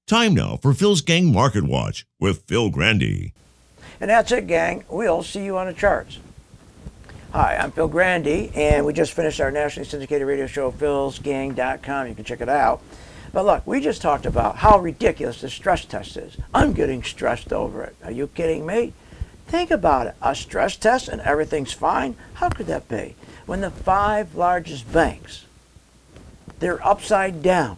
Time now for Phil's Gang Market Watch with Phil Grande. And that's it, gang. We'll see you on the charts. Hi, I'm Phil Grande, and we just finished our nationally syndicated radio show, philsgang.com. You can check it out. But look, we just talked about how ridiculous the stress test is. I'm getting stressed over it. Are you kidding me? Think about it. A stress test and everything's fine? How could that be? When the 5 largest banks, they're upside down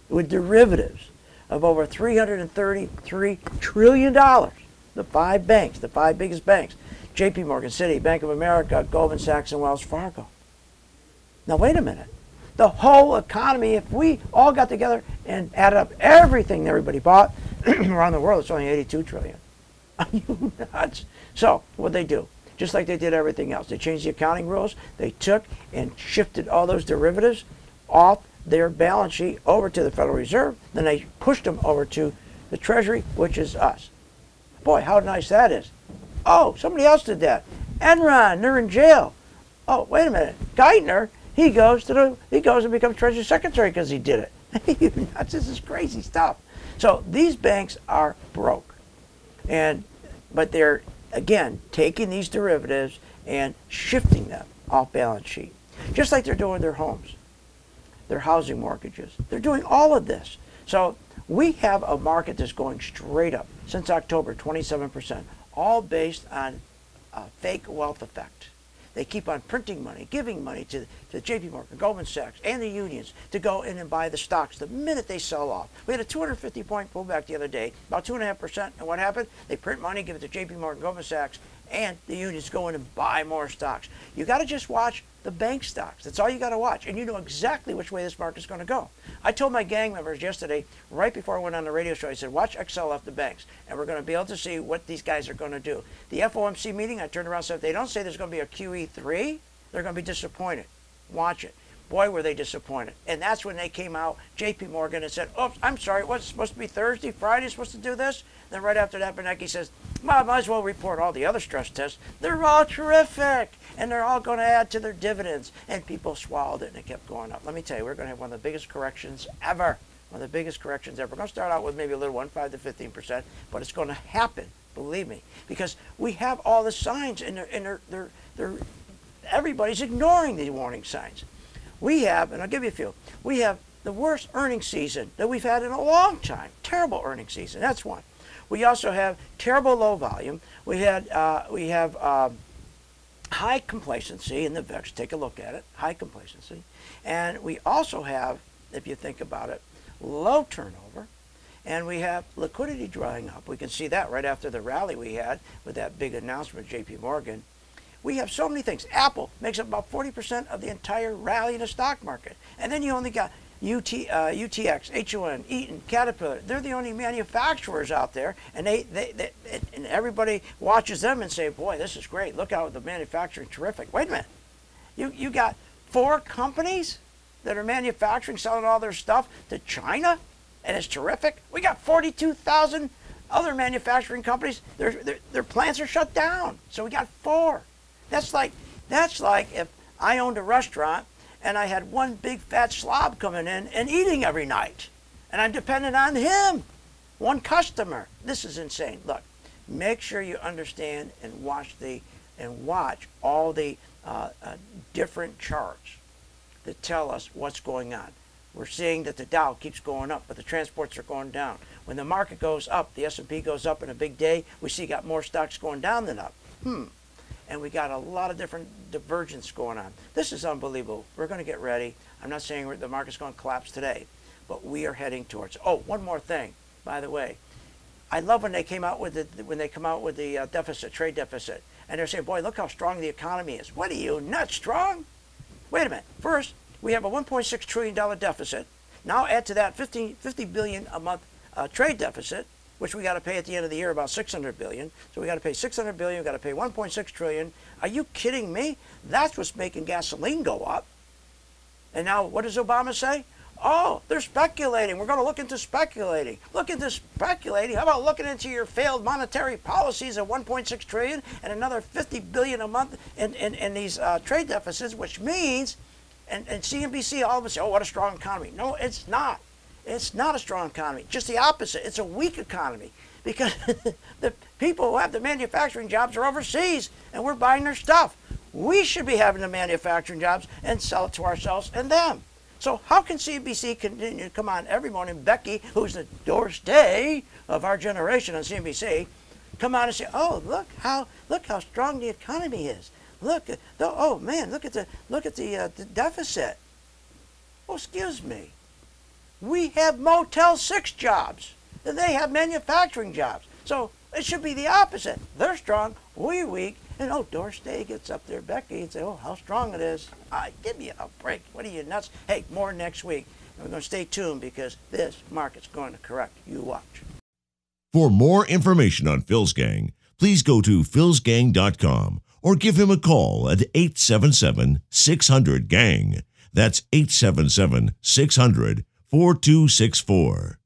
with derivatives of over $333 trillion. The 5 banks, the 5 biggest banks, JP Morgan, Citi, Bank of America, Goldman Sachs, and Wells Fargo. Now wait a minute. The whole economy, if we all got together and added up everything everybody bought around the world, it's only $82 trillion. Are you nuts? So what'd they do? Just like they did everything else. They changed the accounting rules. They took and shifted all those derivatives off their balance sheet over to the Federal Reserve. Then they pushed them over to the Treasury, which is us. Boy, how nice that is. Oh, somebody else did that. Enron, they're in jail. Oh, wait a minute. Geithner, he goes and becomes Treasury Secretary because he did it. You nuts, this is crazy stuff. So these banks are broke. But they're, again, taking these derivatives and shifting them off balance sheet. Just like they're doing with their homes, their housing mortgages. They're doing all of this. So we have a market that's going straight up since October, 27%, all based on a fake wealth effect. They keep on printing money, giving money to JP Morgan, Goldman Sachs, and the unions to go in and buy the stocks the minute they sell off. We had a 250-point pullback the other day, about 2.5%. And what happened? They print money, give it to JP Morgan, Goldman Sachs, and the unions go in and buy more stocks. You got to just watch the bank stocks. That's all you got to watch. And you know exactly which way this market's going to go. I told my gang members yesterday, right before I went on the radio show, I said, watch XLF the banks. And we're going to be able to see what these guys are going to do. The FOMC meeting, I turned around and said, if they don't say there's going to be a QE3, they're going to be disappointed. Watch it. Boy, were they disappointed. And that's when they came out, JP Morgan, and said, oops, I'm sorry, it was supposed to be Thursday, Friday, supposed to do this? Then right after that, Bernanke says, well, I might as well report all the other stress tests. They're all terrific, and they're all going to add to their dividends. And people swallowed it, and it kept going up. Let me tell you, we're going to have one of the biggest corrections ever. One of the biggest corrections ever. We're going to start out with maybe a little 1.5 to 15%, but it's going to happen, believe me, because we have all the signs, and everybody's ignoring these warning signs. We have, and I'll give you a few, we have the worst earnings season that we've had in a long time. Terrible earnings season. That's one. We also have terrible low volume. We have high complacency in the VIX. Take a look at it. High complacency. And we also have, if you think about it, low turnover. And we have liquidity drying up. We can see that right after the rally we had with that big announcement, JP Morgan. We have so many things. Apple makes up about 40% of the entire rally in the stock market. And then you only got UTX, HON, Eaton, Caterpillar. They're the only manufacturers out there. And and everybody watches them and say, boy, this is great. Look how the manufacturing terrific. Wait a minute. You got 4 companies that are manufacturing, selling all their stuff to China, and it's terrific. We got 42,000 other manufacturing companies. Their plants are shut down. So we got 4. That's like if I owned a restaurant and I had one big fat slob coming in and eating every night, and I'm dependent on him, one customer. This is insane. Look, make sure you understand and watch all the different charts that tell us what's going on. We're seeing that the Dow keeps going up, but the transports are going down. When the market goes up, the S&P goes up in a big day, we see got more stocks going down than up. And we got a lot of different divergence going on. This is unbelievable. We're going to get ready. I'm not saying the market's going to collapse today, but we are heading towards. Oh, one more thing, by the way. I love when they come out with the deficit, trade deficit, and they're saying, boy, look how strong the economy is. What are you, not strong? Wait a minute. First, we have a $1.6 trillion deficit. Now add to that 50 billion a month trade deficit, which we got to pay at the end of the year about 600 billion. So we got to pay 600 billion, we got to pay 1.6 trillion. Are you kidding me? That's what's making gasoline go up. And now what does Obama say? Oh, they're speculating. We're going to look into speculating. Look into speculating. How about looking into your failed monetary policies of 1.6 trillion and another 50 billion a month in these trade deficits, which means, and CNBC all of us say, oh, what a strong economy. No, it's not. It's not a strong economy. Just the opposite. It's a weak economy because the people who have the manufacturing jobs are overseas and we're buying their stuff. We should be having the manufacturing jobs and sell it to ourselves and them. So how can CNBC continue to come on every morning? Becky, who's the doorstay of our generation on CNBC, come on and say, "Oh, look how strong the economy is. Look, oh man, look at the deficit." Well, excuse me. We have Motel 6 jobs, and they have manufacturing jobs. So it should be the opposite. They're strong, we weak, and doorstay gets up there, Becky, and say, "Oh, how strong it is." Give me a break. What are you, nuts? Hey, more next week. And we're going to stay tuned because this market's going to correct. You watch. For more information on Phil's Gang, please go to philsgang.com or give him a call at 877-600-GANG. That's 877-600-4264.